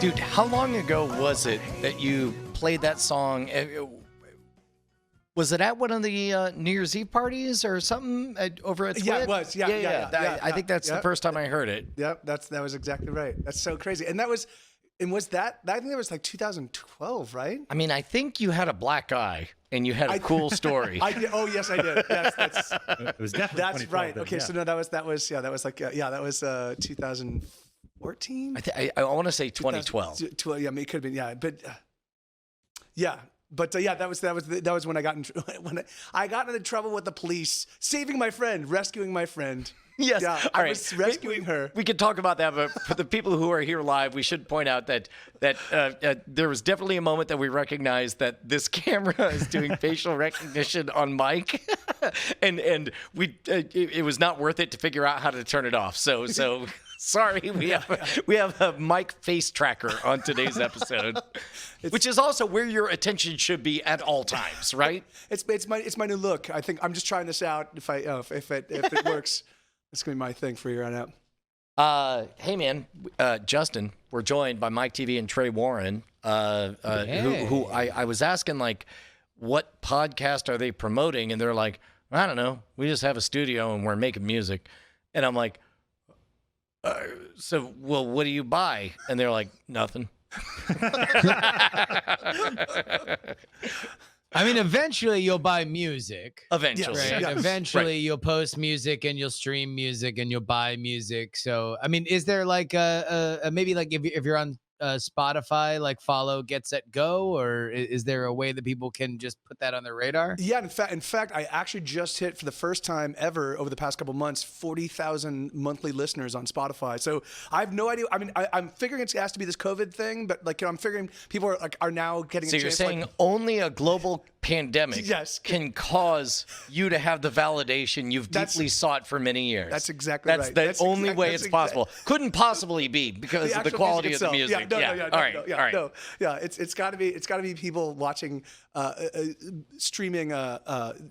Dude, how long ago was it that you played that song? Was it at one of the New Year's Eve parties or something over at Twit? Yeah, it was. Yeah. I think that's the first time I heard it. Yep, that was exactly right. That's so crazy. And was that, I think that was like 2012, right? I mean, I think you had a black eye and you had a cool story. I did. Oh, yes, I did. Yes, it was definitely. That's right. Then, okay, yeah. So no, that was 2014. I want to say 2012. Yeah, I mean, it could have been. Yeah, but that was when I got I got into trouble with the police, saving my friend, rescuing my friend. Yes. Yeah, All I right. was rescuing her. We could talk about that, but for the people who are here live, we should point out that there was definitely a moment that we recognized that this camera is doing facial recognition on Mike, and it was not worth it to figure out how to turn it off. So sorry, we have a Mike face tracker on today's episode, which is also where your attention should be at all times, right? It's my new look. I think I'm just trying this out. If it works. It's going to be my thing for here on out. Hey, man, Justin, we're joined by Mike TV and Trey Warren, who I was asking, like, what podcast are they promoting? And they're like, I don't know. We just have a studio and we're making music. And I'm like, well, what do you buy? And they're like, nothing. I mean, eventually you'll buy music. Eventually. Right? Yes. Eventually you'll post music and you'll stream music and you'll buy music. So, I mean, is there like a maybe like if you're on Spotify, like follow Get Set Go, or is there a way that people can just put that on their radar? Yeah, in fact, I actually just hit for the first time ever over the past couple months 40,000 monthly listeners on Spotify. So I have no idea. I mean, I'm figuring it has to be this COVID thing, but like I'm figuring people are now getting. So a you're chance, saying only a global pandemic can cause you to have the validation you've deeply sought for many years. That's exactly right. That's the only way it's possible. Couldn't possibly be because of the quality of the music. It's got to be people watching, streaming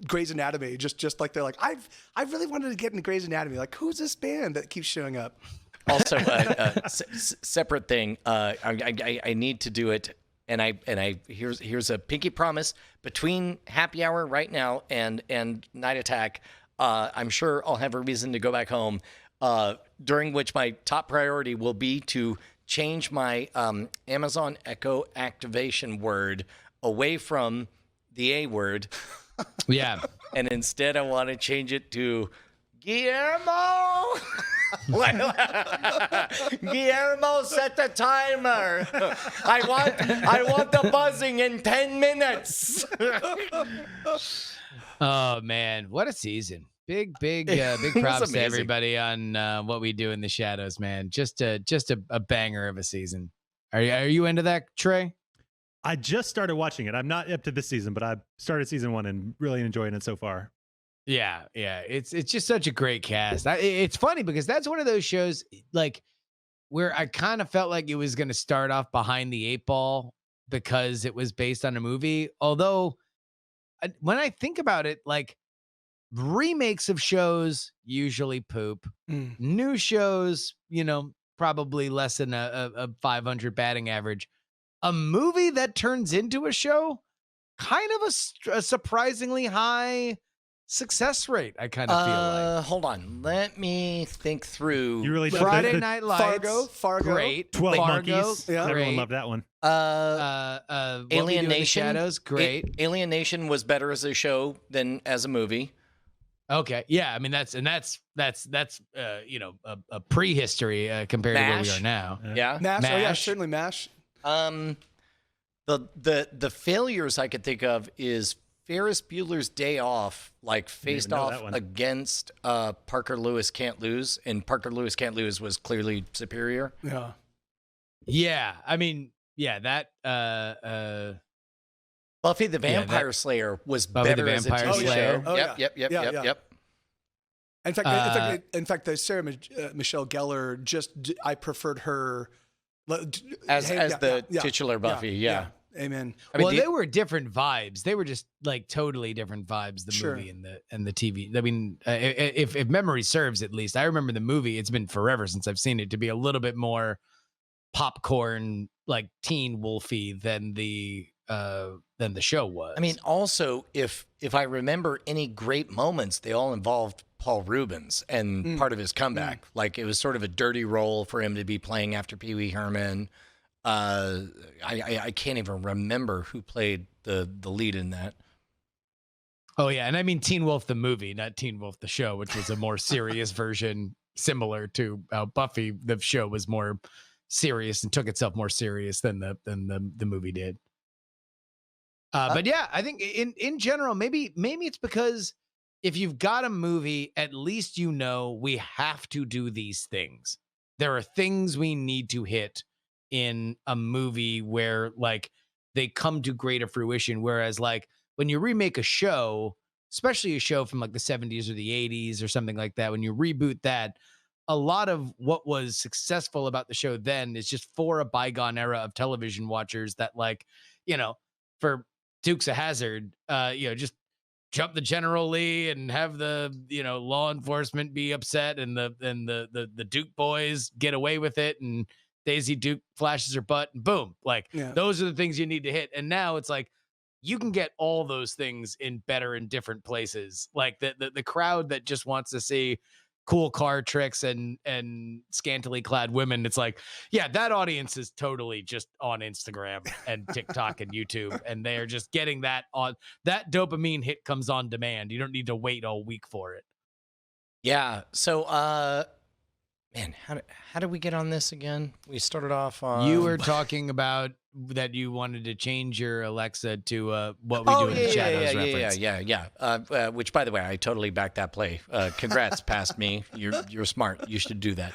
Grey's Anatomy. Just like they're like, I really wanted to get into Grey's Anatomy. Like, who's this band that keeps showing up? Also, separate thing. I need to do it. And here's a pinky promise between happy hour right now and Night Attack. I'm sure I'll have a reason to go back home. During which my top priority will be to change my Amazon Echo activation word away from the A word. Yeah. And instead, I want to change it to Guillermo. Guillermo, set the timer. I want the buzzing in 10 minutes. Oh man, what a season! Big props to everybody on what we do in the shadows, man. Just a banger of a season. Are you into that, Trey? I just started watching it. I'm not up to this season, but I started season 1 and really enjoying it so far. Yeah. It's just such a great cast. It's funny because that's one of those shows like where I kind of felt like it was going to start off behind the 8 ball because it was based on a movie. Although when I think about it, like remakes of shows usually poop. New shows, probably less than a 500 batting average. A movie that turns into a show, kind of a surprisingly high success rate, I kind of feel like. Hold on. Let me think through. You really Friday Night Lights. Fargo. Great. 12 Fargo, Monkeys. Yeah. Everyone loved that one. Alien Nation. Shadows, great. Alien Nation was better as a show than as a movie. Okay. Yeah. I mean, that's a prehistory compared to where we are now. Yeah. MASH. MASH. Oh yeah, certainly MASH. The failures I could think of is Ferris Bueller's Day Off, like faced off against Parker Lewis Can't Lose, and Parker Lewis Can't Lose was clearly superior. Yeah. Yeah. I mean, yeah, that Buffy the Vampire Slayer was Buffy the better as a Vampire TV Slayer. show. Oh, Yep. yeah. In fact, the Sarah Michelle Gellar I preferred her as the titular Buffy. Yeah. Amen. I mean, they were different vibes. They were just like totally different vibes. The movie and the TV. I mean, if memory serves, at least I remember the movie. It's been forever since I've seen it to be a little bit more popcorn like Teen Wolfie than the show was. I mean, also, if I remember any great moments, they all involved Paul Rubens and part of his comeback. Like, it was sort of a dirty role for him to be playing after Pee Wee Herman. I can't even remember who played the lead in that. Oh yeah, and I mean Teen Wolf the movie, not Teen Wolf the show, which was a more serious version, similar to how Buffy the show was more serious and took itself more serious than the movie did. But yeah, I think in general, maybe it's because if you've got a movie, at least you know we have to do these things. There are things we need to hit in a movie where like they come to greater fruition. Whereas like when you remake a show, especially a show from like the 70s or the 80s or something like that, when you reboot that, a lot of what was successful about the show then is just for a bygone era of television watchers that like, you know, for Dukes of Hazzard, just jump the General Lee and have the, law enforcement be upset and the Duke boys get away with it and Daisy Duke flashes her butt and boom. Like those are the things you need to hit. And now it's like, you can get all those things in better and different places. Like the crowd that just wants to see cool car tricks and scantily clad women. It's like, yeah, that audience is totally just on Instagram and TikTok and YouTube. And they're just getting that dopamine hit comes on demand. You don't need to wait all week for it. Yeah. So, man, how did we get on this again? We started off on... You were talking about that you wanted to change your Alexa to what we do in the Shadows reference. Yeah. Which, by the way, I totally backed that play. Congrats, past me. You're smart. You should do that.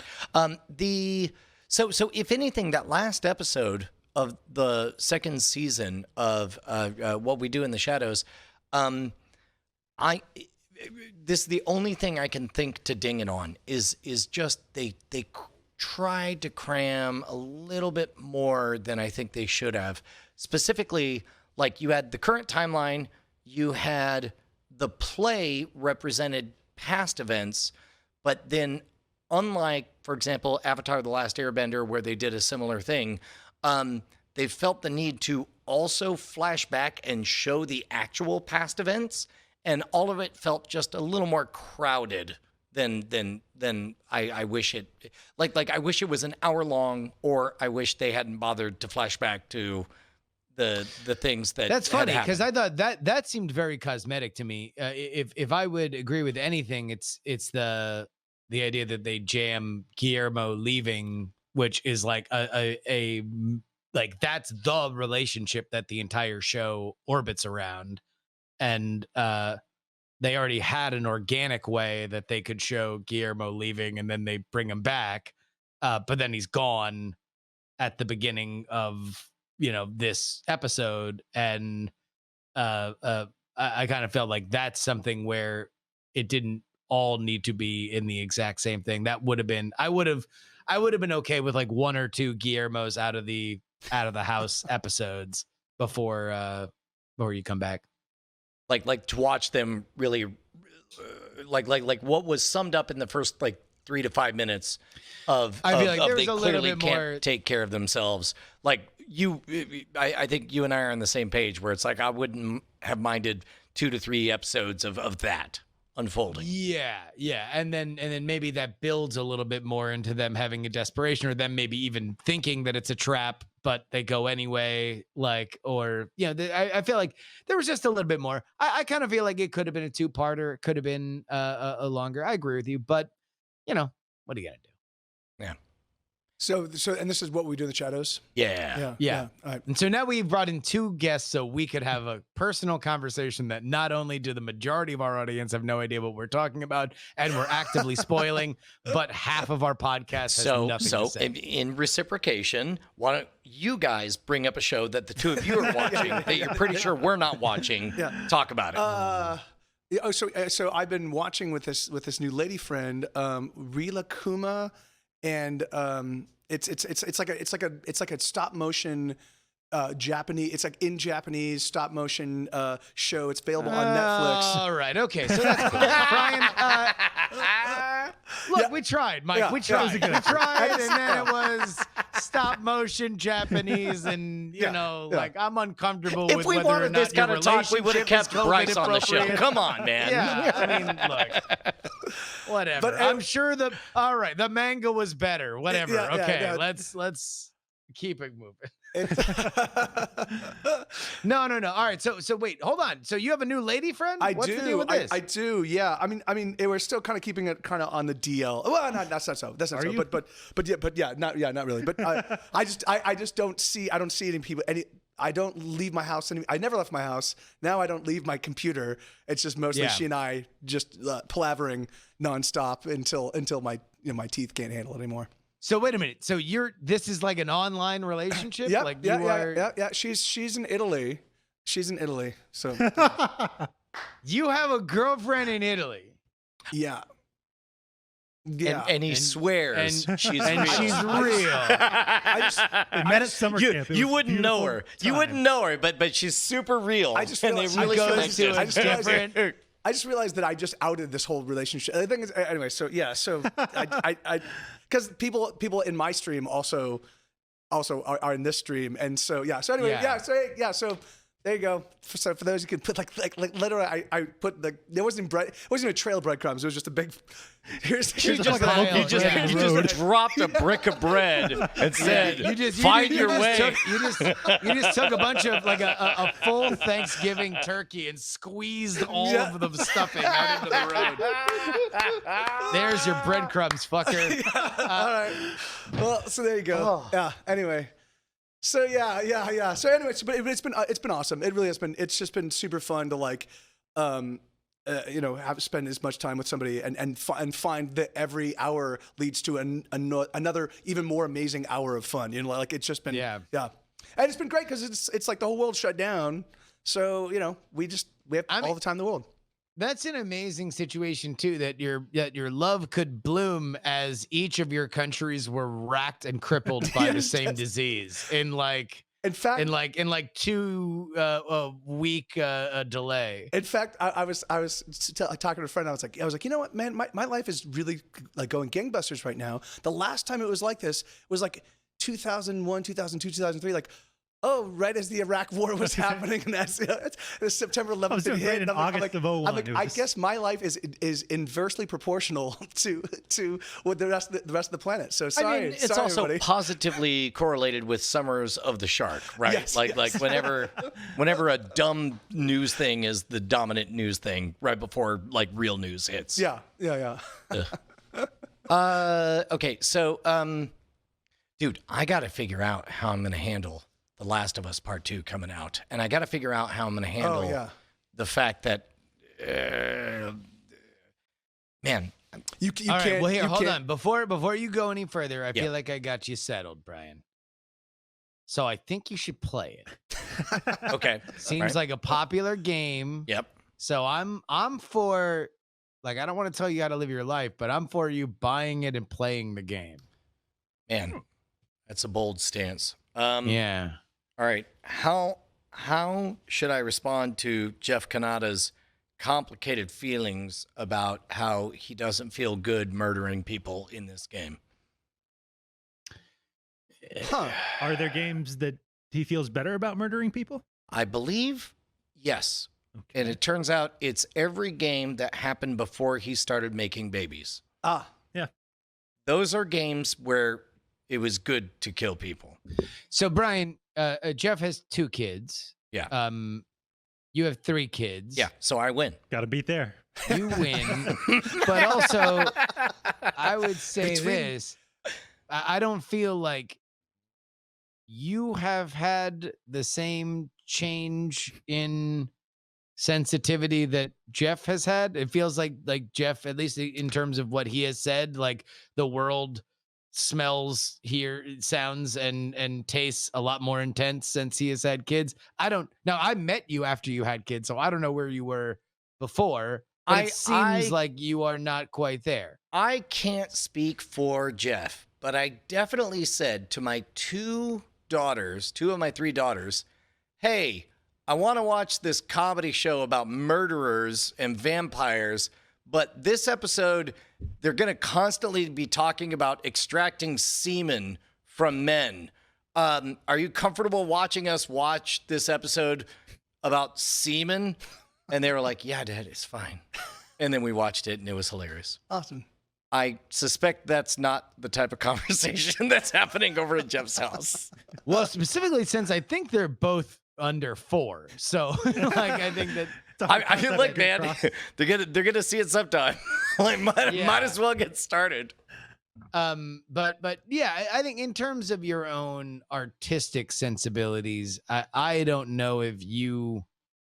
So if anything, that last episode of the second season of What We Do in the Shadows, this is the only thing I can think to ding it on is just they tried to cram a little bit more than I think they should have. Specifically, like you had the current timeline, you had the play represented past events, but then unlike, for example, Avatar: The Last Airbender, where they did a similar thing, they felt the need to also flash back and show the actual past events. And all of it felt just a little more crowded than I wish it. Like I wish it was an hour long, or I wish they hadn't bothered to flash back to the things that. That's funny because I thought that seemed very cosmetic to me. If I would agree with anything, it's the idea that they jam Guillermo leaving, which is like a like that's the relationship that the entire show orbits around. And they already had an organic way that they could show Guillermo leaving and then they bring him back. But then he's gone at the beginning of, this episode. And I kind of felt like that's something where it didn't all need to be in the exact same thing. That would have been, I would have been okay with like one or two Guillermos out of the house episodes before you come back. Like to watch them really, like what was summed up in the first like 3 to 5 minutes of I feel like there was they a clearly little bit can't more take care of themselves. Like I think you and I are on the same page where it's like I wouldn't have minded 2 to 3 episodes of that unfolding. Yeah, and then maybe that builds a little bit more into them having a desperation, or them maybe even thinking that it's a trap, but they go anyway. Like, or I feel like there was just a little bit more. I kind of feel like it could have been a 2-parter. It could have been a longer. I agree with you, but what do you got to do? Yeah. So, and this is What We Do in the Shadows. Yeah. All right. And so now we've brought in 2 guests so we could have a personal conversation that not only do the majority of our audience have no idea what we're talking about and we're actively spoiling, but half of our podcast has nothing to say. In reciprocation, why don't you guys bring up a show that the 2 of you are watching that you're pretty sure we're not watching? Talk about it. So I've been watching with this new lady friend, Rila Kuma. And it's like a stop motion Japanese. It's like in Japanese stop motion show. It's available on Netflix. All right, okay, so that's cool. Brian, look, we tried, Mike. We tried. We tried, and then it was stop motion Japanese, and you know, like I'm uncomfortable If with we whether or wanted not this kind your of talk, we would have relationship is kept Bryce on the show. COVID-appropriate. Come on, man. Yeah, I mean, look, whatever. But, I'm sure all right, the manga was better. Whatever. Yeah, Okay, yeah. let's keep it moving. It's- No. All right, so wait, hold on. So you have a new lady friend? What's the deal with this? I do. Yeah. I mean, we're still kind of keeping it kind of on the DL. Well, that's not so. That's not Are so. you? But yeah, not really. But I just don't see any people. I don't leave my house. I never left my house. Now I don't leave my computer. It's just mostly she and I just palavering nonstop until my teeth can't handle it anymore. So wait a minute. So this is like an online relationship? Yeah, like yeah. She's in Italy. She's in Italy. So You have a girlfriend in Italy. yeah. Yeah. And he swears she's real. She's real. They met at summer camp. It You was wouldn't know beautiful her. You time. wouldn't know her, but she's super real. I just and they realized- really She goes connected. to a I just realized- different. I just realized that I just outed this whole relationship. The thing is, anyway. So yeah. So I because people in my stream also are in this stream, and so yeah. So anyway, So there you go. So for those you could put like literally, I put there wasn't even a trail of breadcrumbs. It was just a big. You just just, like a you just, yeah. you just dropped a brick of bread and said, "Find your way." You just took a bunch of like a full Thanksgiving turkey and squeezed all of the stuffing out into the road. There's your breadcrumbs, fucker. All right. Well, so there you go. Yeah. Anyway. So yeah. So anyway, but it's been awesome. It really has been. It's just been super fun to like, spend as much time with somebody and find that every hour leads to another even more amazing hour of fun. You know, like it's just been yeah. And it's been great because it's like the whole world shut down. So we have all the time in the world. That's an amazing situation too. That your love could bloom as each of your countries were racked and crippled by the same disease in fact, in 2 week delay. In fact, I was talking to a friend. I was like, you know what, man, my life is really like going gangbusters right now. The last time it was like this was like 2001, 2002, 2003. Like, oh, right as the Iraq War was happening, and that's September 11th. I was doing hit, great in and I'm August of 01. I'm like, I guess my life is inversely proportional to what the rest of the planet. So sorry, I mean, it's sorry, also everybody. positively correlated with Summers of the Shark, right? Yes, like yes. whenever a dumb news thing is the dominant news thing, right before like real news hits. Yeah. Okay, so dude, I got to figure out how I'm going to handle The Last of Us Part 2 coming out, and I got to figure out how I'm going to handle the fact that, man. You All can't. right, well, here, you hold can't- on. Before you go any further, I feel like I got you settled, Brian. So I think you should play it. Okay. Seems Right. like a popular game. Yep. So I'm for, like, I don't want to tell you how to live your life, but I'm for you buying it and playing the game. Man, that's a bold stance. Yeah. All right. How should I respond to Jeff Kanata's complicated feelings about how he doesn't feel good murdering people in this game? Are there games that he feels better about murdering people? I believe yes. Okay. And it turns out it's every game that happened before he started making babies. Yeah. Those are games where it was good to kill people. So Brian, Jeff has 2 kids. Yeah. You have 3 kids. Yeah. So I win. Got to beat there. You win. But also, I would say this. I don't feel like you have had the same change in sensitivity that Jeff has had. It feels like Jeff, at least in terms of what he has said, like the world smells, sounds and tastes a lot more intense since he has had kids. I met you after you had kids, so I don't know where you were before, but it seems like you are not quite there. I can't speak for Jeff, but I definitely said to my 2 of my 3 daughters, hey, I want to watch this comedy show about murderers and vampires, but this episode, they're going to constantly be talking about extracting semen from men. Are you comfortable watching us watch this episode about semen? And they were like, yeah, Dad, it's fine. And then we watched it and it was hilarious. Awesome. I suspect that's not the type of conversation that's happening over at Jeff's house. Well, specifically since I think they're both under 4. So like I think that I mean, look, man, they're gonna see it sometime. Like, might as well get started. But yeah, I think in terms of your own artistic sensibilities, I don't know if you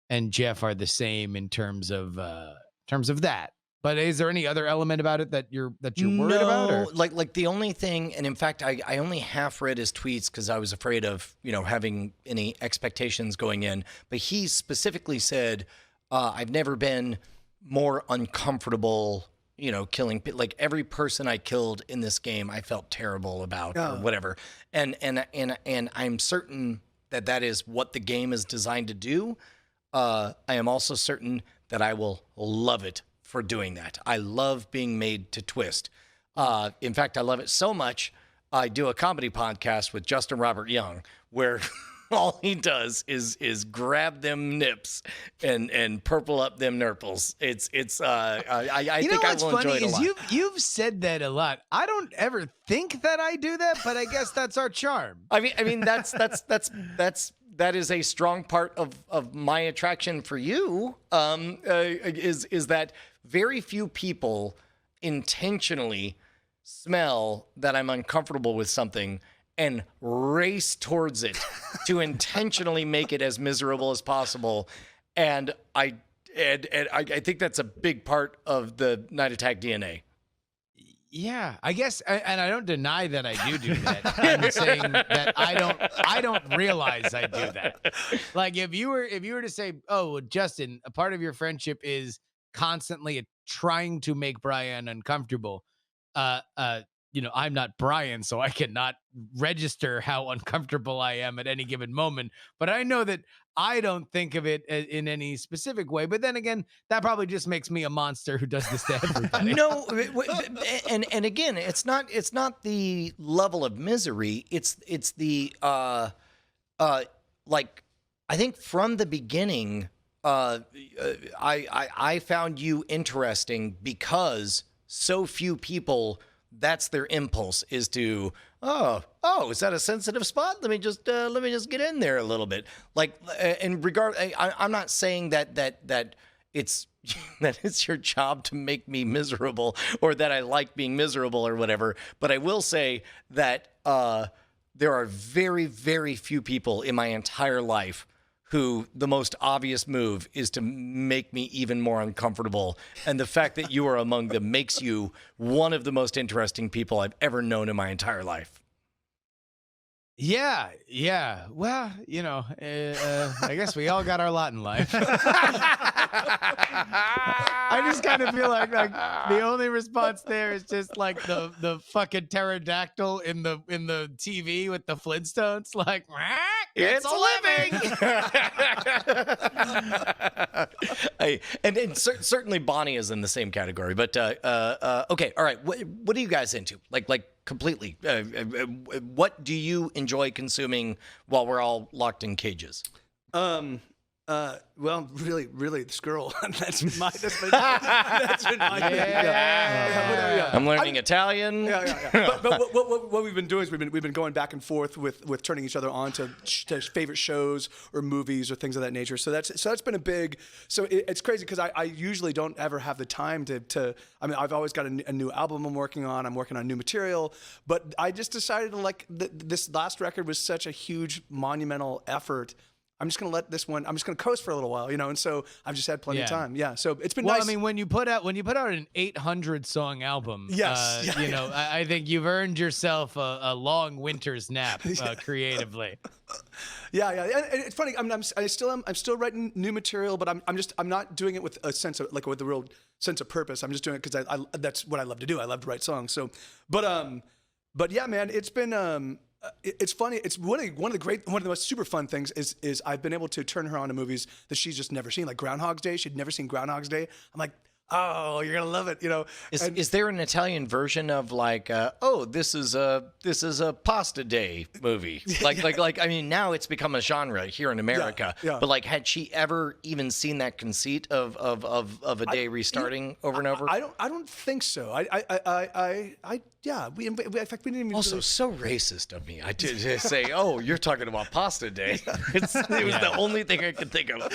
and Jeff are the same in terms of that. But is there any other element about it that you're worried about? Or? Like the only thing, and in fact, I only half read his tweets because I was afraid of having any expectations going in. But he specifically said, "I've never been more uncomfortable." Killing, like every person I killed in this game, I felt terrible about or whatever. And I'm certain that is what the game is designed to do. I am also certain that I will love it for doing that. I love being made to twist. In fact, I love it so much, I do a comedy podcast with Justin Robert Young where all he does is grab them nips and purple up them nurples. I think I will enjoy it a lot. You've said that a lot. I don't ever think that I do that, but I guess that's our charm. I mean that is a strong part of my attraction for you. Is that very few people intentionally smell that I'm uncomfortable with something and race towards it to intentionally make it as miserable as possible. And I think that's a big part of the Night Attack DNA. Yeah, I guess, and I don't deny that I do that. I'm saying that I don't realize I do that. Like if you were to say, "Oh, well, Justin, a part of your friendship is constantly trying to make Brian uncomfortable," I'm not Brian, so I cannot register how uncomfortable I am at any given moment. But I know that I don't think of it in any specific way. But then again, that probably just makes me a monster who does this to everybody. No, and again, it's not the level of misery. It's the like I think from the beginning, I found you interesting because so few people. That's their impulse is to, is that a sensitive spot? Let me just get in there a little bit. Like in regard, I'm not saying that it's that it's your job to make me miserable or that I like being miserable or whatever. But I will say that there are very, very few people in my entire life who the most obvious move is to make me even more uncomfortable. And the fact that you are among them makes you one of the most interesting people I've ever known in my entire life. Yeah. Well, I guess we all got our lot in life. I just kind of feel like the only response there is just like the fucking pterodactyl in the TV with the Flintstones, like it's a living. and certainly Bonnie is in the same category. But okay, all right. What are you guys into? Like completely. What do you enjoy consuming while we're all locked in cages? Well, really, the squirrel. that's been my thing. Yeah. I'm learning Italian. Yeah. But what we've been doing is we've been going back and forth with turning each other on to favorite shows or movies or things of that nature. So that's been a big. So it's crazy because I usually don't ever have the time to. I mean, I've always got a new album I'm working on. I'm working on new material, but I just decided to this last record was such a huge monumental effort. I'm just going to let this one, I'm just going to coast for a little while, and so I've just had plenty of time. Yeah. So it's been nice. I mean, when you put out an 800 song album, yes. I think you've earned yourself a long winter's nap creatively. Yeah. And it's funny. I'm still writing new material, but I'm not doing it with a sense of with a real sense of purpose. I'm just doing it because that's what I love to do. I love to write songs. So, but yeah, man, it's been, it's funny. It's one of the most super fun things is I've been able to turn her on to movies that she's just never seen, like Groundhog's Day. She'd never seen Groundhog's Day. I'm like, Oh, you're gonna love it. Is there an Italian version of like, this is a pasta day movie? Like I mean, now it's become a genre here in America. Yeah. But like, had she ever even seen that conceit of a day restarting over and over? I don't think so. In fact, we didn't even Also, really- so racist of me. I did just say, "Oh, you're talking about pasta day." It was the only thing I could think of.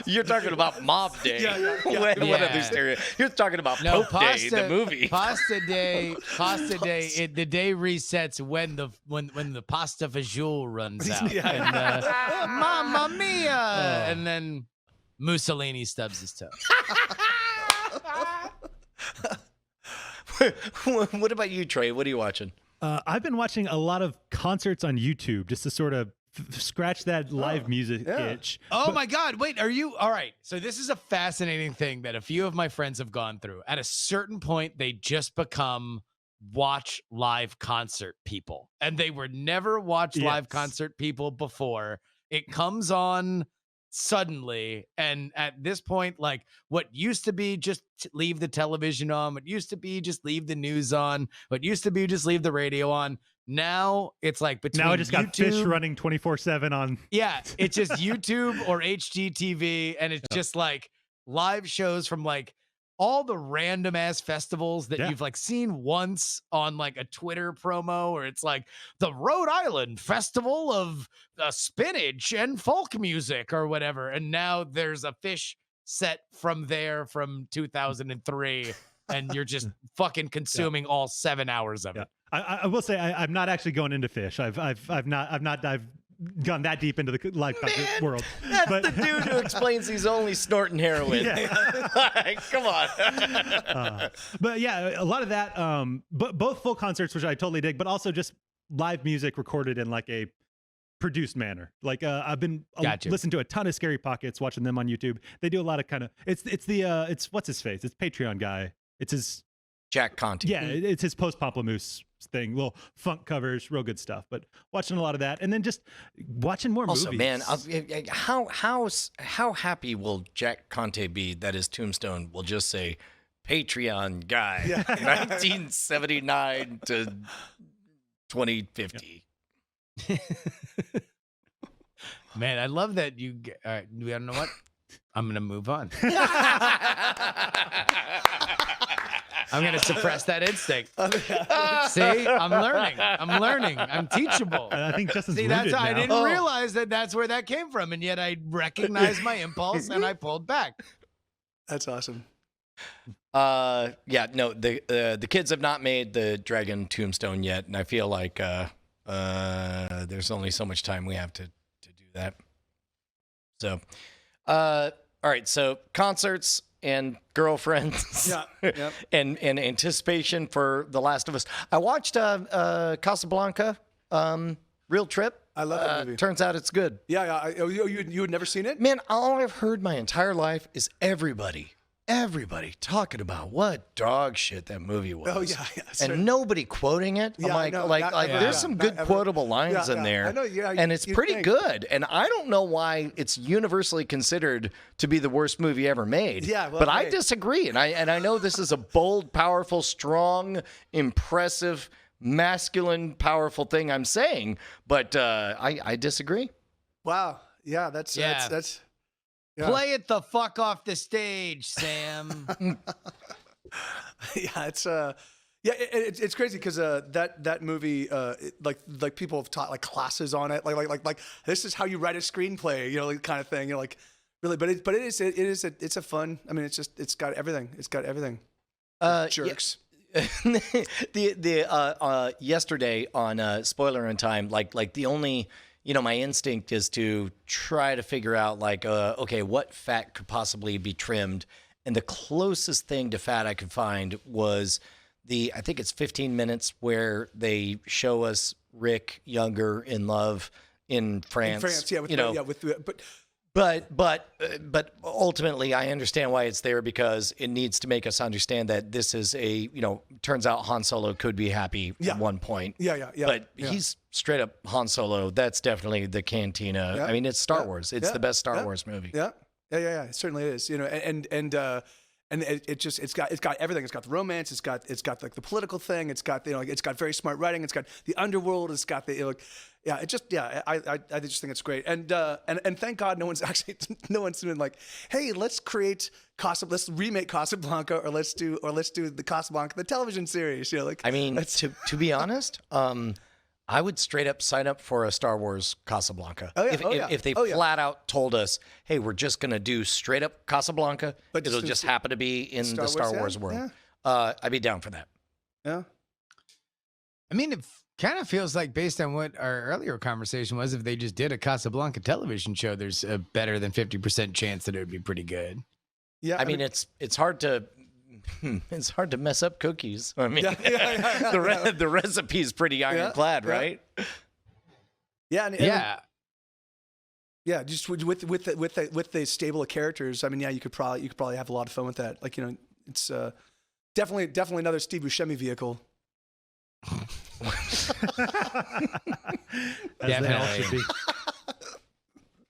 You're talking about Mob Day. What other stereo? You're talking about Pope Day, the movie. Pasta day. The day resets when the pasta fagioli runs out. And, Mamma mia! And then Mussolini stubs his toe. What about you, Trey? What are you watching? I've been watching a lot of concerts on YouTube just to sort of scratch that live music itch. Oh my God. Wait, are you all right? So this is a fascinating thing that a few of my friends have gone through. At a certain point, they just become watch live concert people. And they were never watch live concert people before. It comes on suddenly, and at this point, like what used to be just leave the television on, what used to be just leave the news on, what used to be just leave the radio on, now it's like between now I just got YouTube, Fish running 24/7 on. Yeah, it's just YouTube or HGTV, and it's just like live shows from like all the random ass festivals that you've like seen once on like a Twitter promo, or it's like the Rhode Island Festival of Spinach and Folk Music or whatever. And now there's a Fish set from there from 2003, and you're just fucking consuming all 7 hours of it. I will say I'm not actually going into Fish. I've gone that deep into the live concert world. That's the dude who explains he's only snorting heroin. Like, come on. But yeah, a lot of that, but both full concerts, which I totally dig, but also just live music recorded in like a produced manner. Like I've been listening to a ton of Scary Pockets, watching them on YouTube. They do a lot of kind of, it's what's his face? It's Patreon guy. It's his Jack Conte. Yeah, it's his post Pamplemousse thing, little funk covers, real good stuff. But watching a lot of that, and then just watching more movies. Also, man, how happy will Jack Conte be that his tombstone will just say Patreon guy, 1979 to 2050. Man, I love that you. All right, you know what? I'm gonna move on. I'm going to suppress that instinct. See, I'm learning. I'm teachable. I think Justin's See, rooted I now. didn't realize that's where that came from. And yet I recognized my impulse and I pulled back. That's awesome. The kids have not made the dragon tombstone yet. And I feel like there's only so much time we have to do that. So, all right. So concerts and girlfriends and anticipation for The Last of Us. I watched Casablanca, Real Trip. I love that movie. Turns out it's good. You had never seen it? Man, all I've heard my entire life is everybody talking about what dog shit that movie was. Oh yeah. And nobody quoting it. Yeah, I'm like, there's some good quotable lines in there. I know, and it's pretty good. And I don't know why it's universally considered to be the worst movie ever made. Yeah, well, but I disagree. And I know this is a bold, powerful, strong, impressive, masculine, powerful thing I'm saying, but I disagree. Wow. Yeah, that's yeah. Play it the fuck off the stage, Sam. It's crazy because that movie like people have taught like classes on it, like this is how you write a screenplay, like kind of thing, like really, but it's a fun. I mean, it's got everything. It's got everything. Jerks. The yesterday on Spoiler in Time, like the only. My instinct is to try to figure out okay, what fat could possibly be trimmed. And the closest thing to fat I could find was I think it's 15 minutes where they show us Rick younger in love in France. But ultimately, I understand why it's there because it needs to make us understand that this is turns out Han Solo could be happy at one point. But he's straight up Han Solo. That's definitely the cantina. Yeah. I mean, it's Star Wars. It's the best Star Wars movie. Yeah. It certainly is. And And it's got everything. It's got the romance. It's got like the political thing. It's got it's got very smart writing. It's got the underworld. It's got the I just think it's great. And thank God no one's been like, hey, let's remake Casablanca or let's do the Casablanca the television series. I mean, to be honest, I would straight up sign up for a Star Wars Casablanca. If they flat out told us, hey, we're just going to do straight up Casablanca, but it'll just happen to be in the Star Wars world. Yeah. I'd be down for that. Yeah. I mean, it kind of feels like, based on what our earlier conversation was, if they just did a Casablanca television show, there's a better than 50% chance that it would be pretty good. Yeah. I mean, it's hard to mess up cookies. I mean, the recipe's pretty ironclad, right? Yeah. Yeah, just with the stable of characters. I mean, you could probably have a lot of fun with that. Like, it's definitely another Steve Buscemi vehicle. Definitely.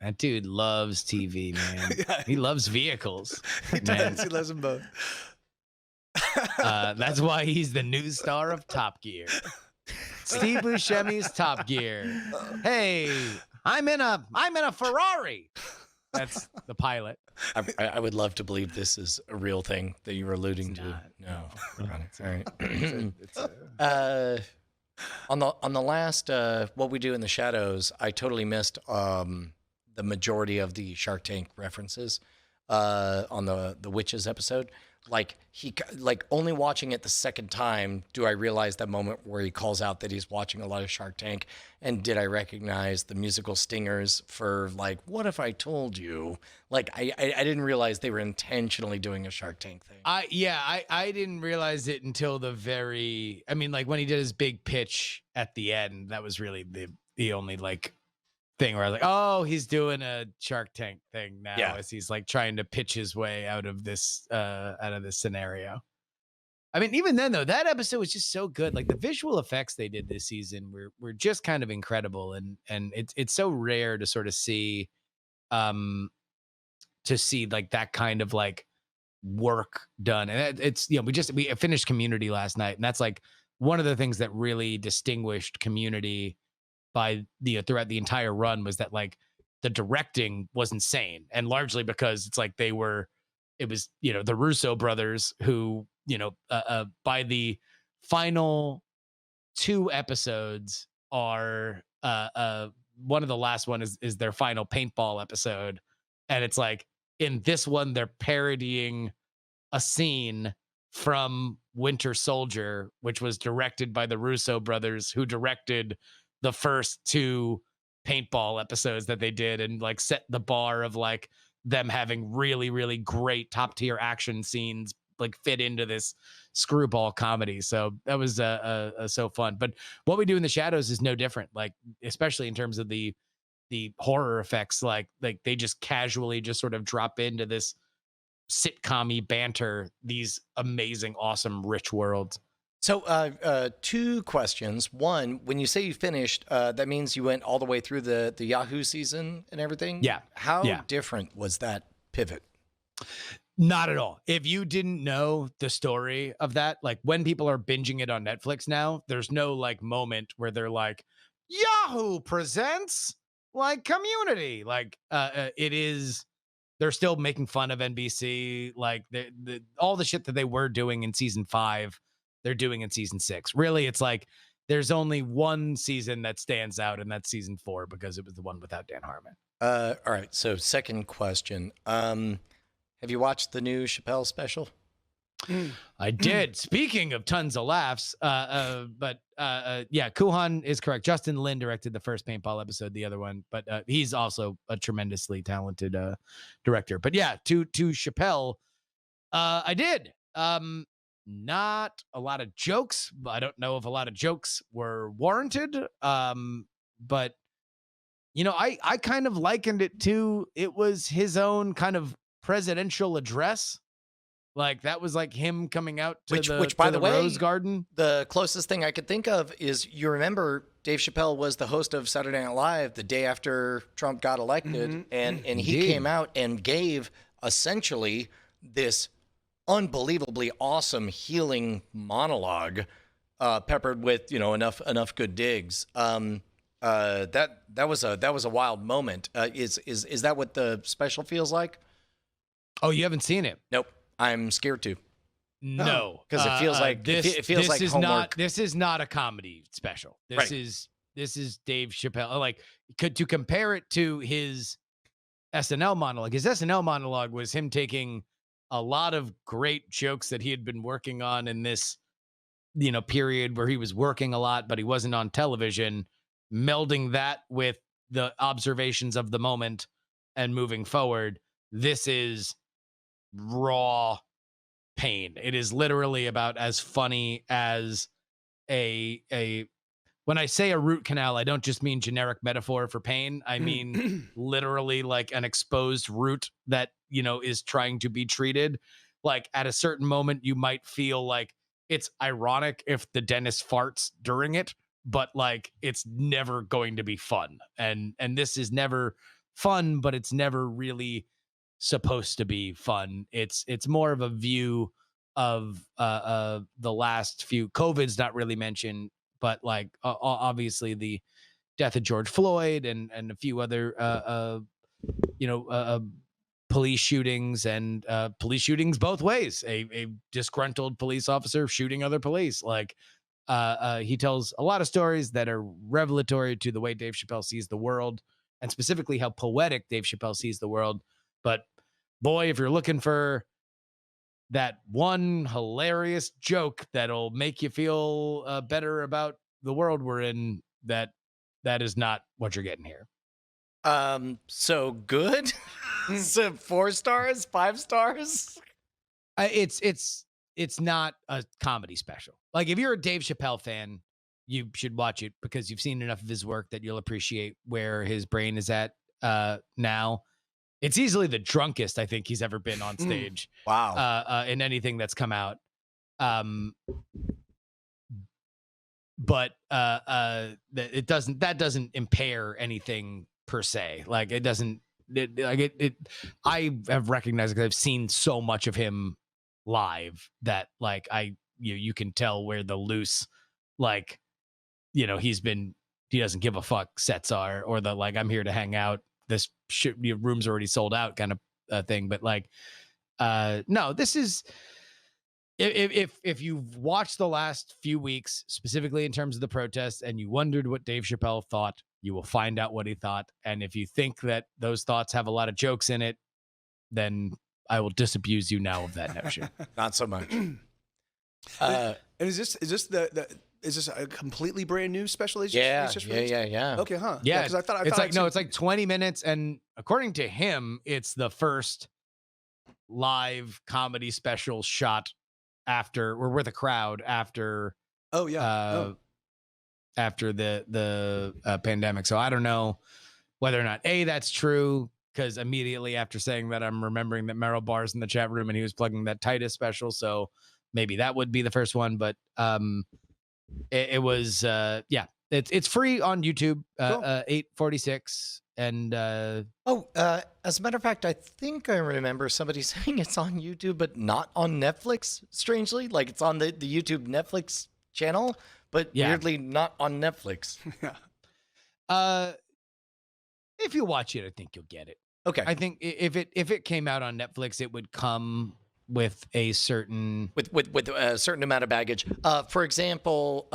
That dude loves TV, man. Yeah. He loves vehicles. He does. He loves them both. That's why he's the new star of Top Gear. Steve Buscemi's Top Gear. Hey, I'm in a Ferrari. That's the pilot. I would love to believe this is a real thing that you were alluding to. No. All right. On the last What We Do in the Shadows, I totally missed the majority of the Shark Tank references on the Witches episode. Like only watching it the second time do I realize that moment where he calls out that he's watching a lot of Shark Tank, and did I recognize the musical stingers for like, what if I told you? Like I didn't realize they were intentionally doing a Shark Tank thing. I didn't realize it until like when he did his big pitch at the end. That was really the only like thing where I was like, oh, he's doing a Shark Tank thing now, as he's like trying to pitch his way out of this scenario. I mean, even then though, that episode was just so good. Like the visual effects they did this season were just kind of incredible, and it's so rare to sort of see like that kind of like work done. And it's we finished Community last night, and that's like one of the things that really distinguished Community by throughout the entire run was that like the directing was insane, and largely because it's like it was the Russo brothers who by the final 2 episodes are one of the last one is their final paintball episode, and it's like in this one they're parodying a scene from Winter Soldier, which was directed by the Russo brothers, who directed the first 2 paintball episodes that they did, and like set the bar of like them having really, really great top tier action scenes like fit into this screwball comedy. So that was so fun. But What We Do in the Shadows is no different. Like, especially in terms of the horror effects, like they just casually just sort of drop into this sitcom-y banter, these amazing, awesome, rich worlds. So 2 questions. One, when you say you finished, that means you went all the way through the Yahoo season and everything? Yeah. How different was that pivot? Not at all. If you didn't know the story of that, like when people are binging it on Netflix now, there's no like moment where they're like, Yahoo presents like Community. Like it is, they're still making fun of NBC. Like all the shit that they were doing in season 5, they're doing in season 6. Really, it's like there's only one season that stands out, and that's season 4 because it was the one without Dan Harmon. All right. So second question. Have you watched the new Chappelle special? I did. Speaking of tons of laughs, but Kuhan is correct. Justin Lin directed the first paintball episode, the other one, but he's also a tremendously talented director. But yeah, to Chappelle, I did. Not a lot of jokes. I don't know if a lot of jokes were warranted. But I kind of likened it to, it was his own kind of presidential address. Like that was like him coming out to the Rose Garden. The closest thing I could think of is, you remember Dave Chappelle was the host of Saturday Night Live the day after Trump got elected, and he came out and gave essentially this unbelievably awesome healing monologue, peppered with enough good digs. That was a wild moment. Is that what the special feels like? Oh, you haven't seen it? Nope. I'm scared to. No, because it feels like it feels like homework. This is not a comedy special. This is Dave Chappelle. Like, to compare it to his SNL monologue. His SNL monologue was him taking a lot of great jokes that he had been working on in this, period where he was working a lot, but he wasn't on television, melding that with the observations of the moment and moving forward. This is raw pain. It is literally about as funny as when I say a root canal, I don't just mean generic metaphor for pain. I mean literally like an exposed root that, is trying to be treated. Like, at a certain moment, you might feel like it's ironic if the dentist farts during it, but like, it's never going to be fun. And this is never fun, but it's never really supposed to be fun. It's more of a view of the last few. COVID's not really mentioned, but like obviously the death of George Floyd and a few other police shootings and police shootings both ways. A disgruntled police officer shooting other police. Like, he tells a lot of stories that are revelatory to the way Dave Chappelle sees the world, and specifically how poetic Dave Chappelle sees the world. But boy, if you're looking for that one hilarious joke that'll make you feel better about the world we're in, that is not what you're getting here. So good. So 4 stars, 5 stars. It's not a comedy special. Like, if you're a Dave Chappelle fan, you should watch it because you've seen enough of his work that you'll appreciate where his brain is at now. It's easily the drunkest I think he's ever been on stage. Wow. In anything that's come out. But that doesn't impair anything per se. Like, it doesn't. I have recognized, because I've seen so much of him live, that like you can tell where the loose, like, he doesn't give a fuck sets are, or the like, I'm here to hang out, this room's already sold out kind of thing. But like, no, this is, if you've watched the last few weeks, specifically in terms of the protests, and you wondered what Dave Chappelle thought, you will find out what he thought. And if you think that those thoughts have a lot of jokes in it, then I will disabuse you now of that notion. Not so much. And is this a completely brand new special? Yeah. Okay, huh? Yeah, because I thought it's like 20 minutes, and according to him, it's the first live comedy special shot after we're with a crowd after. After the pandemic. So I don't know whether or not that's true, because immediately after saying that, I'm remembering that Merrill Barr's in the chat room and he was plugging that Titus special. So maybe that would be the first one. But it was it's free on YouTube. Cool. 8:46 and as a matter of fact, I think I remember somebody saying it's on YouTube but not on Netflix. Strangely, like, it's on the YouTube Netflix channel, but weirdly not on Netflix. If you watch it, I think you'll get it. Okay. I think if it came out on Netflix, it would come with a certain with a certain amount of baggage. For example,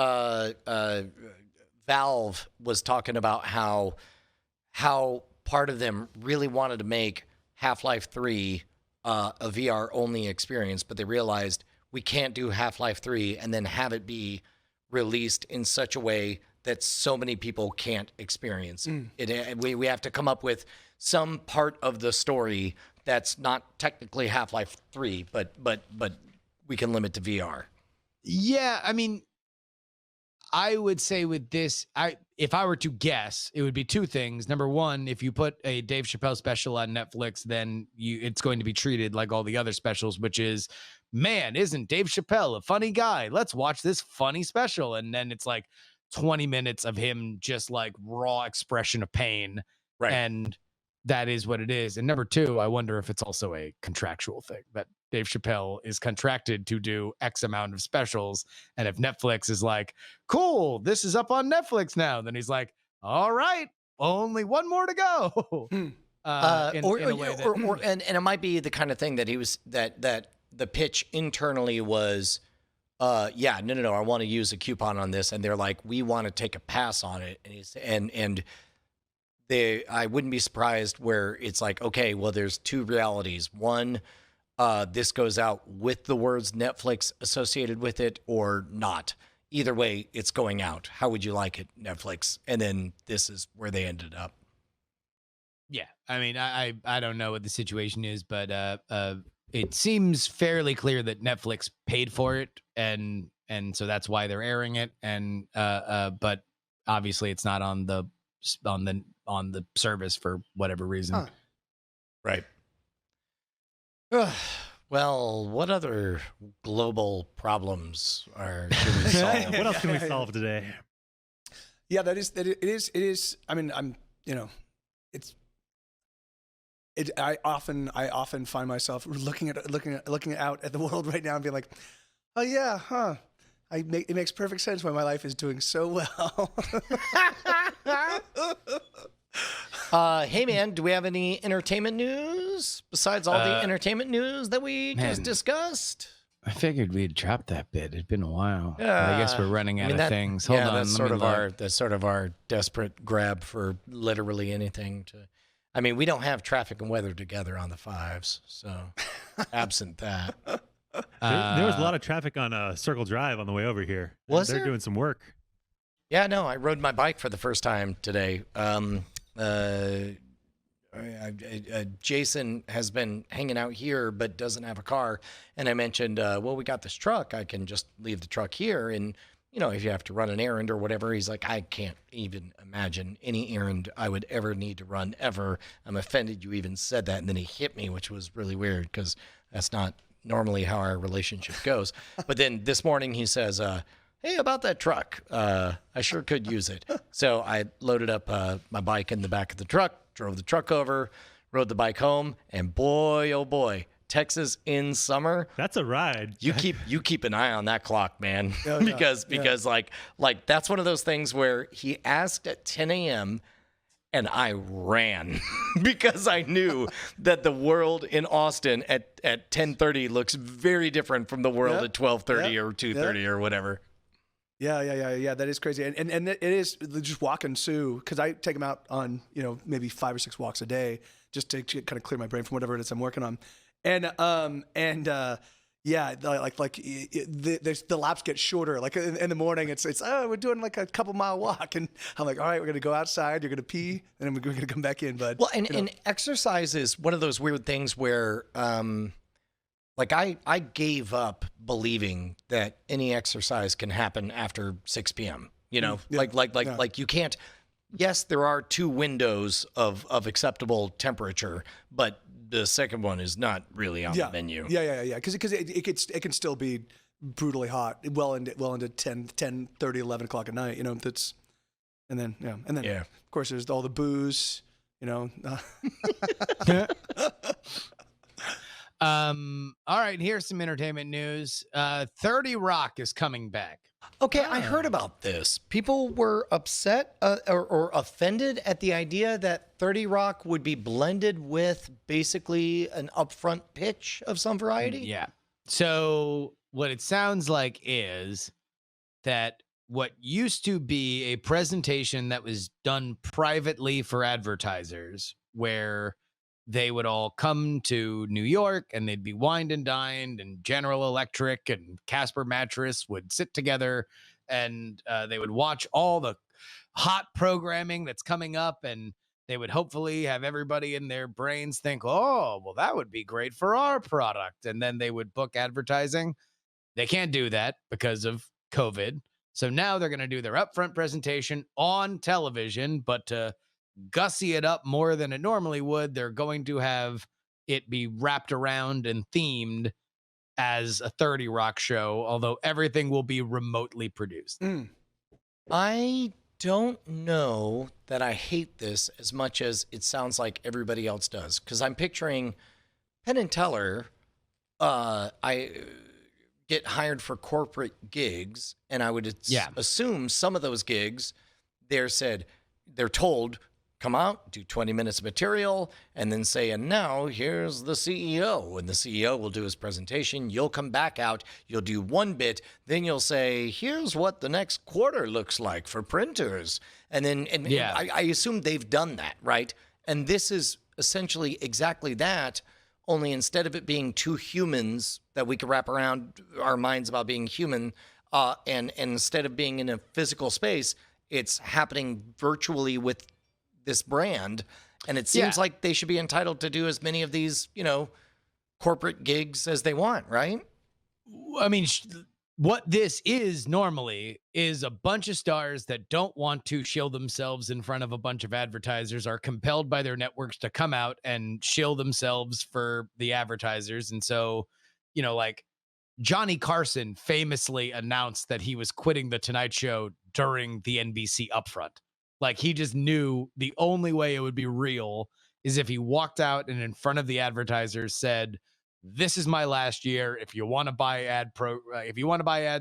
Valve was talking about how part of them really wanted to make Half-Life 3 a VR only experience, but they realized we can't do Half-Life 3 and then have it be released in such a way that so many people can't experience it. We have to come up with some part of the story that's not technically Half-Life 3, but we can limit to VR. Yeah, I mean, I would say with this, if I were to guess, it would be two things. Number one, if you put a Dave Chappelle special on Netflix, then it's going to be treated like all the other specials, which is, man, isn't Dave Chappelle a funny guy? Let's watch this funny special. And then it's like 20 minutes of him just like raw expression of pain. Right. And that is what it is. And number two, I wonder if it's also a contractual thing that Dave Chappelle is contracted to do X amount of specials. And if Netflix is like, cool, this is up on Netflix now, then he's like, all right, only one more to go. In a way that, and it might be the kind of thing that he was that the pitch internally was, yeah, no, I want to use a coupon on this, and they're like, we want to take a pass on it, and I wouldn't be surprised where it's like, okay, well, there's two realities. One, this goes out with the words Netflix associated with it or not. Either way, it's going out. How would you like it, Netflix? And then this is where they ended up. Yeah, I mean, I don't know what the situation is, but it seems fairly clear that Netflix paid for it, and so that's why they're airing it. And but obviously, it's not on the service for whatever reason. Huh. Right. Well, what other global problems should we solve? What else can we solve today? Yeah, it is. I mean, I often find myself looking out at the world right now and being like, oh yeah, huh. It makes perfect sense why my life is doing so well. Hey man, do we have any entertainment news besides all the entertainment news that we just discussed? I figured we'd drop that bit. It'd been a while. I guess we're running out of things. Hold on, that's sort of our desperate grab for literally anything to. I mean, we don't have traffic and weather together on the fives, so absent that. There was a lot of traffic on Circle Drive on the way over here. They're doing some work. Yeah, no, I rode my bike for the first time today. Jason has been hanging out here but doesn't have a car, and I mentioned, well, we got this truck. I can just leave the truck here, and if you have to run an errand or whatever. He's like, I can't even imagine any errand I would ever need to run ever. I'm offended you even said that. And then he hit me, which was really weird because that's not normally how our relationship goes. But then this morning he says, hey, about that truck, I sure could use it. So I loaded up my bike in the back of the truck, drove the truck over, rode the bike home, and boy, oh boy, Texas in summer. That's a ride. You keep an eye on that clock, man. Oh, because like that's one of those things where he asked at 10 a.m. and I ran because I knew that the world in Austin at 10:30 looks very different from the world at 12:30 or 2:30 or whatever. Yeah. That is crazy, and it is just walking Sue, because I take him out on maybe 5 or 6 walks a day just to kind of clear my brain from whatever it is I'm working on, and yeah, the laps get shorter. Like in the morning, it's we're doing like a couple mile walk, and I'm like, all right, we're gonna go outside. You're gonna pee, and then we're gonna come back in. But and exercise is one of those weird things where like I gave up believing that any exercise can happen after 6 p.m. Like you can't. Yes, there are 2 windows of acceptable temperature, but the second one is not really on the menu. Yeah. Because it can still be brutally hot well into 10, 30, 11 o'clock at night. That's and then of course there's all the booze. All right, here's some entertainment news. 30 Rock is coming back. Okay, I heard about this. People were upset or offended at the idea that 30 Rock would be blended with basically an upfront pitch of some variety. Yeah. So what it sounds like is that what used to be a presentation that was done privately for advertisers, where they would all come to New York and they'd be wined and dined, and General Electric and Casper Mattress would sit together and they would watch all the hot programming that's coming up, and they would hopefully have everybody in their brains think, oh, well, that would be great for our product. And then they would book advertising. They can't do that because of COVID. So now they're going to do their upfront presentation on television, but to gussy it up more than it normally would, they're going to have it be wrapped around and themed as a 30 Rock show, although everything will be remotely produced. I don't know that I hate this as much as it sounds like everybody else does, because I'm picturing Penn and Teller I get hired for corporate gigs, and I would assume some of those gigs, they're told, come out, do 20 minutes of material, and then say, and now here's the CEO. And the CEO will do his presentation. You'll come back out. You'll do one bit. Then you'll say, here's what the next quarter looks like for printers. And then I assume they've done that, right? And this is essentially exactly that, only instead of it being two humans that we could wrap around our minds about being human, and instead of being in a physical space, it's happening virtually with this brand, and it seems like they should be entitled to do as many of these, corporate gigs as they want, right? I mean, what this is normally is a bunch of stars that don't want to shill themselves in front of a bunch of advertisers are compelled by their networks to come out and shill themselves for the advertisers. And so, like Johnny Carson famously announced that he was quitting the Tonight Show during the NBC upfront. Like, he just knew the only way it would be real is if he walked out and in front of the advertisers said, this is my last year. If you want to buy ad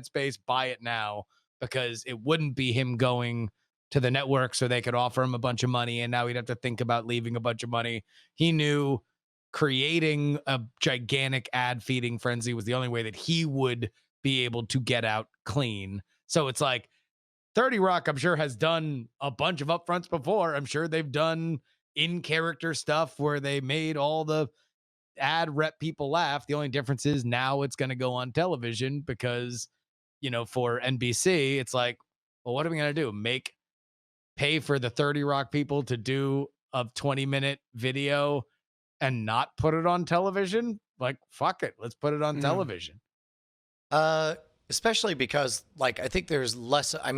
space, buy it now, because it wouldn't be him going to the network so they could offer him a bunch of money. And now he'd have to think about leaving a bunch of money. He knew creating a gigantic ad feeding frenzy was the only way that he would be able to get out clean. So it's like, 30 Rock, I'm sure, has done a bunch of upfronts before. I'm sure they've done in-character stuff where they made all the ad rep people laugh. The only difference is now it's going to go on television because, for NBC, it's like, well, what are we going to do? Pay for the 30 Rock people to do a 20-minute video and not put it on television? Like, fuck it. Let's put it on television. Especially because, I think there's less. I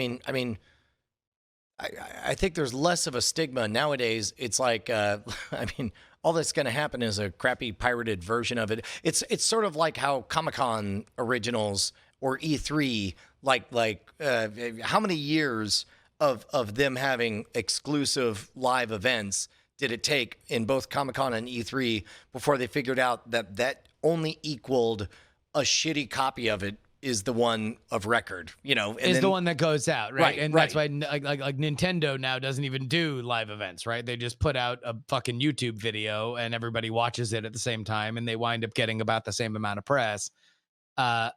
think there's less of a stigma nowadays. It's like, all that's going to happen is a crappy pirated version of it. It's sort of like how Comic-Con originals or E3, how many years of them having exclusive live events did it take in both Comic-Con and E3 before they figured out that only equaled a shitty copy of it is the one of record, the one that goes out, right? And right. That's why like Nintendo now doesn't even do live events, right? They just put out a fucking YouTube video and everybody watches it at the same time and they wind up getting about the same amount of press. I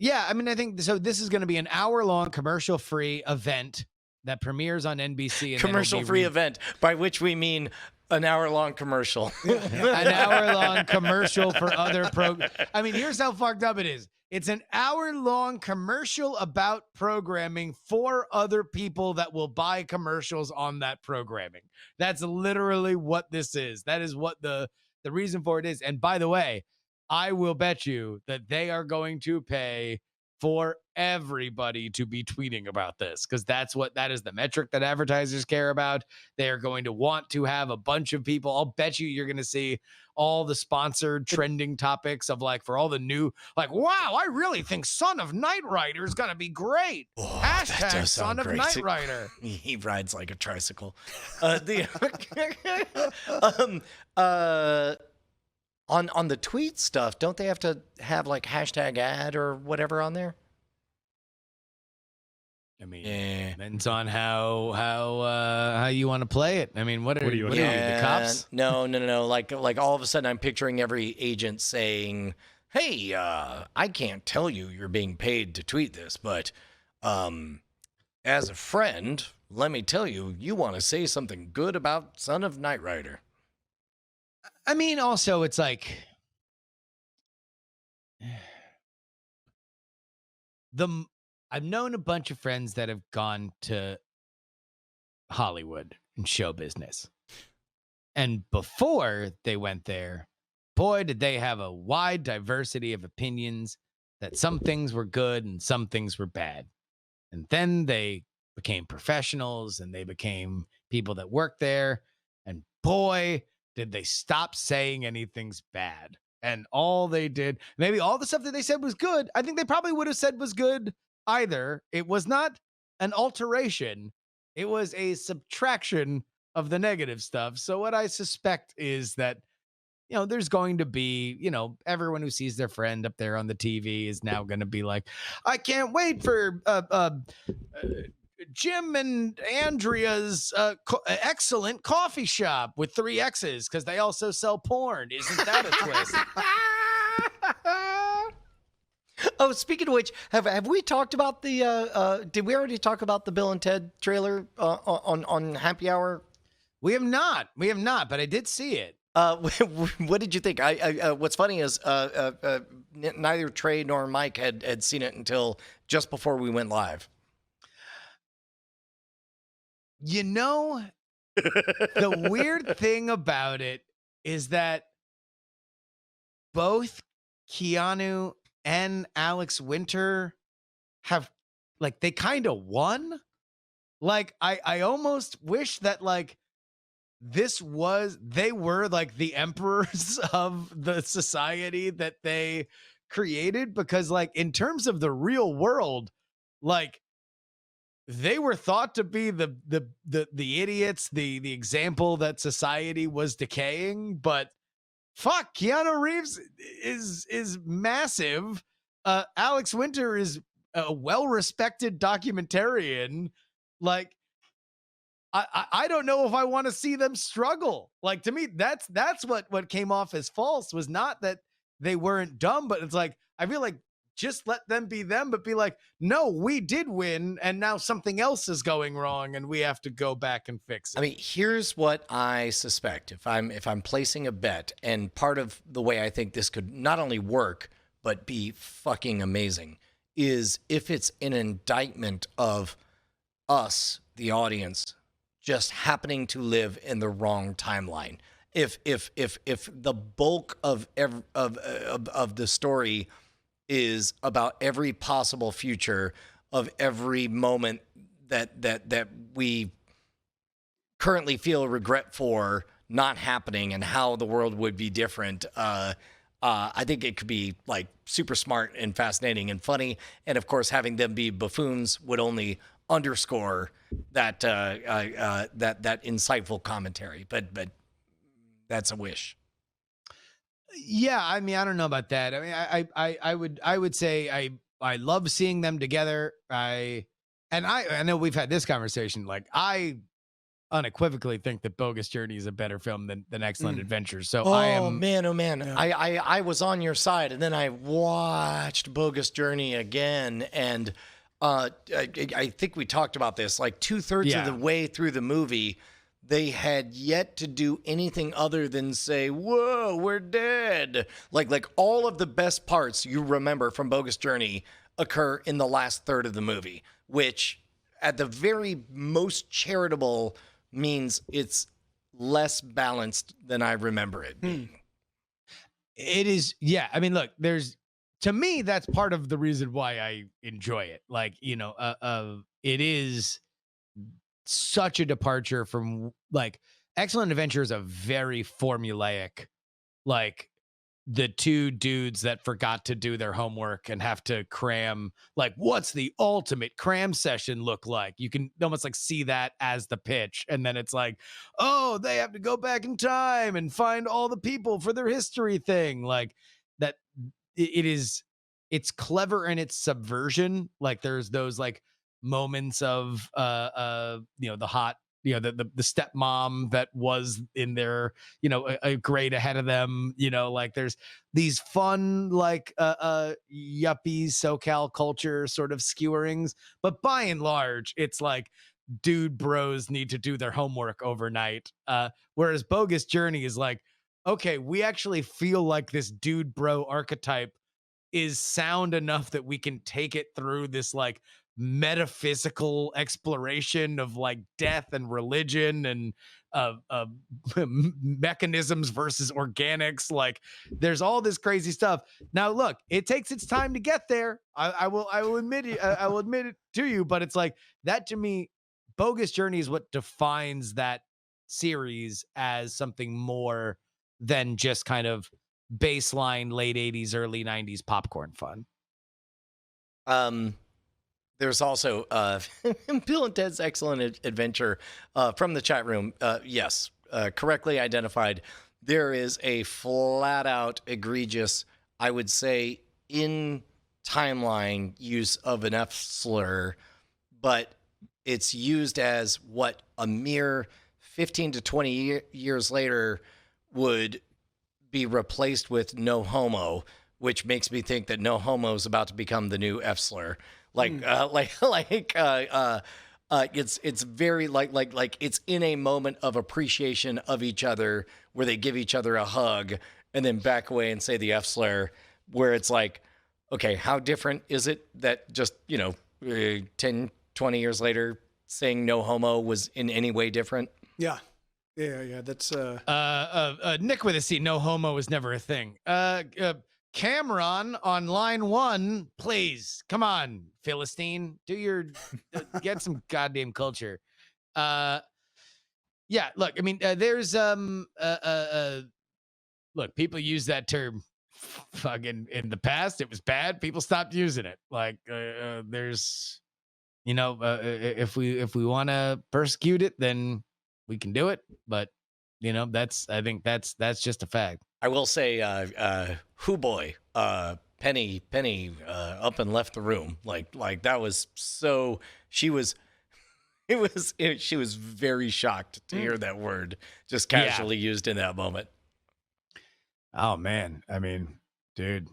think so. This is going to be an hour-long commercial-free event that premieres on NBC. And commercial-free event, by which we mean an hour-long commercial. An hour-long commercial for other programs. I mean, here's how fucked up it is. It's an hour-long commercial about programming for other people that will buy commercials on that programming. That's literally what this is. That is what the reason for it is. And by the way, I will bet you that they are going to pay for everybody to be tweeting about this, because that is the metric that advertisers care about. They are going to want to have a bunch of people. I'll bet you're going to see all the sponsored trending topics of for all the new, wow, I really think Son of Knight Rider is going to be great. Oh, Hashtag Son of Knight Rider. He rides like a tricycle. On the tweet stuff, don't they have to have hashtag ad or whatever on there? I mean, depends on how you want to play it. I mean, what are you, the cops? No. Like all of a sudden, I'm picturing every agent saying, "Hey, I can't tell you're being paid to tweet this, but as a friend, let me tell you, you want to say something good about Son of Knight Rider." I mean, also, it's I've known a bunch of friends that have gone to Hollywood and show business. And before they went there, boy, did they have a wide diversity of opinions that some things were good and some things were bad. And then they became professionals and they became people that worked there. And boy, did they stop saying anything's bad. And all they did, maybe all the stuff that they said was good, I think they probably would have said was good either. It was not an alteration. It was a subtraction of the negative stuff. So what I suspect is that there's going to be, everyone who sees their friend up there on the TV is now going to be like, I can't wait for Jim and Andrea's excellent coffee shop with 3 X's because they also sell porn. Isn't that a twist? Oh, speaking of which, have we talked about the? Did we already talk about the Bill and Ted trailer on Happy Hour? We have not, but I did see it. What did you think? What's funny is neither Trey nor Mike had seen it until just before we went live. The weird thing about it is that both Keanu and Alex Winter have, like, they kind of won. Like, I almost wish that, like, they were like the emperors of the society that they created, because, like, in terms of the real world, like, they were thought to be the idiots, the example that society was decaying. But fuck, Keanu Reeves is massive. Alex Winter is a well-respected documentarian. Like, I don't know if I want to see them struggle. Like, to me, that's what came off as false, was not that they weren't dumb, but it's like, I feel like, just let them be them, but be like, no, we did win, and now something else is going wrong, and we have to go back and fix it. I mean, here's what I suspect. If I'm placing a bet, and part of the way I think this could not only work but be fucking amazing, is if it's an indictment of us, the audience, just happening to live in the wrong timeline. If the bulk of the story is about every possible future of every moment that we currently feel regret for not happening and how the world would be different, I think it could be, like, super smart and fascinating and funny. And of course, having them be buffoons would only underscore that that insightful commentary. But that's a wish. Yeah, I mean, I don't know about that. I mean, I would say I love seeing them together. I know we've had this conversation. Like, I unequivocally think that Bogus Journey is a better film than Excellent Adventures. So oh man. Yeah. I was on your side, and then I watched Bogus Journey again, and I think we talked about this. Like, 2/3 of the way through the movie, they had yet to do anything other than say, whoa, we're dead. Like all of the best parts you remember from Bogus Journey occur in the last third of the movie, which at the very most charitable means it's less balanced than I remember it being. It is. Yeah. I mean, look, to me, that's part of the reason why I enjoy it. Like, it is such a departure from, like, Excellent Adventure is a very formulaic, like, the two dudes that forgot to do their homework and have to cram, like, what's the ultimate cram session look like? You can almost, like, see that as the pitch. And then it's like, oh, they have to go back in time and find all the people for their history thing. Like, that it's clever in its subversion. Like, there's those, like, moments of the hot, the stepmom that was in there, a grade ahead of them, like, there's these fun, like, yuppie SoCal culture sort of skewerings, but by and large, it's like dude bros need to do their homework overnight. Whereas Bogus Journey is like, okay, we actually feel like this dude bro archetype is sound enough that we can take it through this, like, metaphysical exploration of, like, death and religion and mechanisms versus organics. Like, there's all this crazy stuff. Now, look, it takes its time to get there. I will admit it. I will admit it to you. But it's like that, to me, Bogus Journey is what defines that series as something more than just kind of baseline late 80s, early 90s popcorn fun. There's also Bill and Ted's Excellent Adventure from the chat room. Yes, correctly identified. there is a flat out egregious, I would say, in timeline use of an F slur, but it's used as what a mere 15 to 20 years later would be replaced with no homo, which makes me think that no homo is about to become the new F slur. It's very like it's in a moment of appreciation of each other where they give each other a hug and then back away and say the F slur, where it's like, okay, how different is it that just, 10, 20 years later saying no homo was in any way different? Yeah. That's Nick with a C. No homo was never a thing. Cameron on line 1, please. Come on, Philistine. Do your get some goddamn culture. Yeah, look, I mean, there's look, people use that term fucking in the past. It was bad. People stopped using it. Like there's if we want to persecute it, then we can do it, but I think that's just a fact. I will say, hoo boy, Penny, up and left the room. Like that was so. She was very shocked to hear that word just casually used in that moment. Oh man, I mean, dude,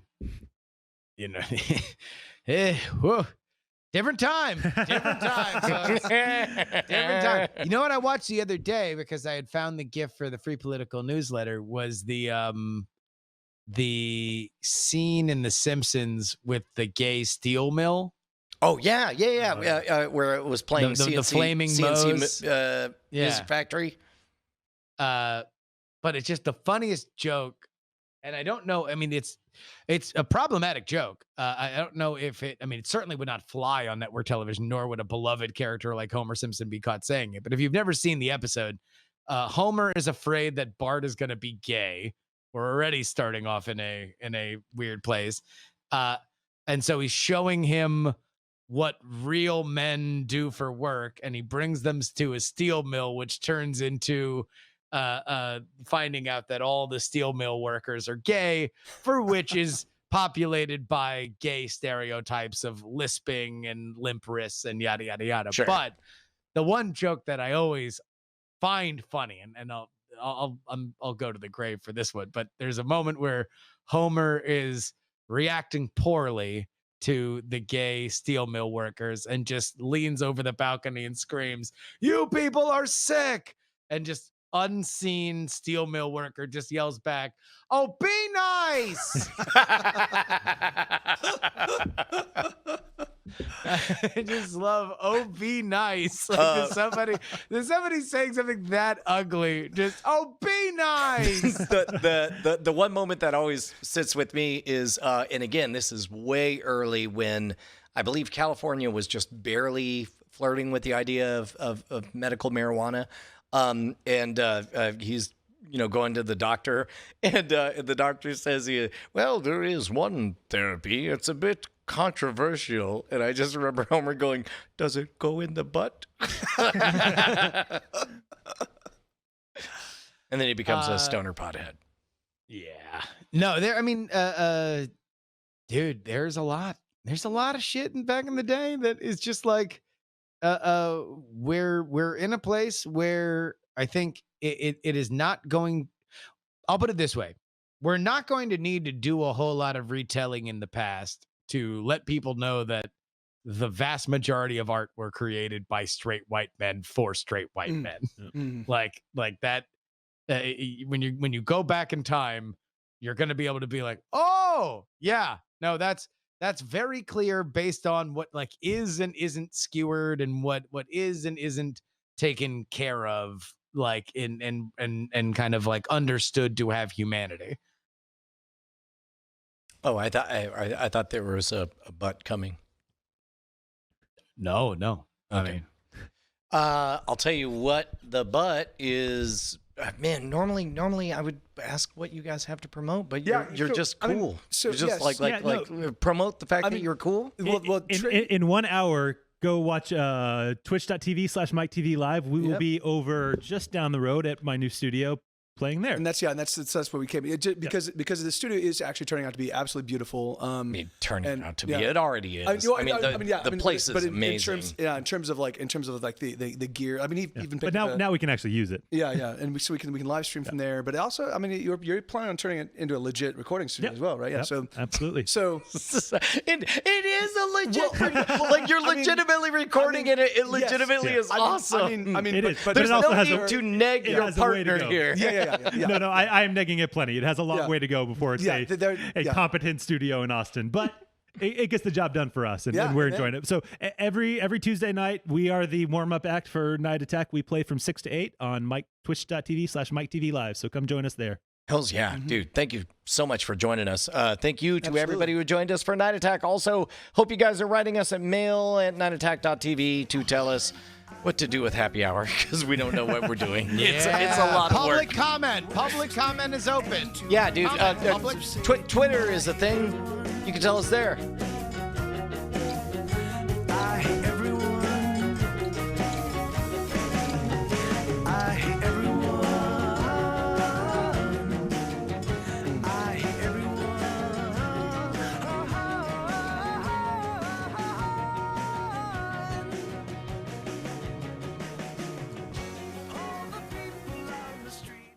whoa. Different time, folks. Different time. You know what I watched the other day because I had found the gift for the Free Political newsletter was the scene in The Simpsons with the gay steel mill. Oh yeah, where it was playing the flaming CNC music factory. But it's just the funniest joke, and I don't know. I mean, it's a problematic joke. I don't know if it certainly would not fly on network television, nor would a beloved character like Homer Simpson be caught saying it. But if you've never seen the episode, Homer is afraid that Bart is going to be gay. We're already starting off in a weird place. And so he's showing him what real men do for work. And he brings them to a steel mill, which turns into finding out that all the steel mill workers are gay, for which is populated by gay stereotypes of lisping and limp wrists and yada yada yada. Sure. But the one joke that I always find funny, and I'll go to the grave for this one, but there's a moment where Homer is reacting poorly to the gay steel mill workers and just leans over the balcony and screams, "You people are sick!" And just unseen steel mill worker just yells back, "Oh, be nice." I just love "oh, be nice." Like there's somebody saying something that ugly, just "oh, be nice." the one moment that always sits with me is and again, this is way early when I believe California was just barely flirting with the idea of medical marijuana. And he's, going to the doctor, and the doctor says, well, there is one therapy. It's a bit controversial. And I just remember Homer going, "Does it go in the butt?" And then he becomes a stoner pothead. Yeah. No, dude, there's a lot of shit back in the day that is just like, we're in a place where I think it is not going. I'll put it this way: we're not going to need to do a whole lot of retelling in the past to let people know that the vast majority of art were created by straight white men for straight white men. Like that. When you go back in time, you're going to be able to be like, oh yeah, no, that's very clear based on what like is and isn't skewered and what is and isn't taken care of, like and kind of like understood to have humanity. Oh, I thought there was a butt coming. No. Okay. I mean, I'll tell you what the butt is. Man, normally I would ask what you guys have to promote, but you're just cool. You're just promote the fact that you're cool. In 1 hour, go watch twitch.tv/MikeTV Live. We will be over just down the road at my new studio playing there. And that's where we came. Because the studio is actually turning out to be absolutely beautiful. I mean, turning out to be, it already is. The place is amazing. In terms of the gear. I mean, even but now we can actually use it. Yeah, and so we can live stream from there. But also, I mean, you're planning on turning it into a legit recording studio as well, right? Yeah. So absolutely. So it is a legit. Like you're legitimately recording it. It legitimately is awesome. I mean, it is. But there's it also no has need to neg your partner here. Yeah. No, I am negging it plenty. It has a long way to go before it's a competent studio in Austin, but it gets the job done for us, and we're enjoying it. So every Tuesday night, we are the warm-up act for Night Attack. We play from 6 to 8 on twitch.tv/MikeTV Live. So come join us there. Hells yeah, dude. Thank you so much for joining us. Thank you to everybody who joined us for Night Attack. Also, hope you guys are writing us at mail@nightattack.tv to tell us what to do with happy hour, because we don't know what we're doing. It's a lot of work. Public comment is open. Yeah, dude. Twitter is a thing. You can tell us there.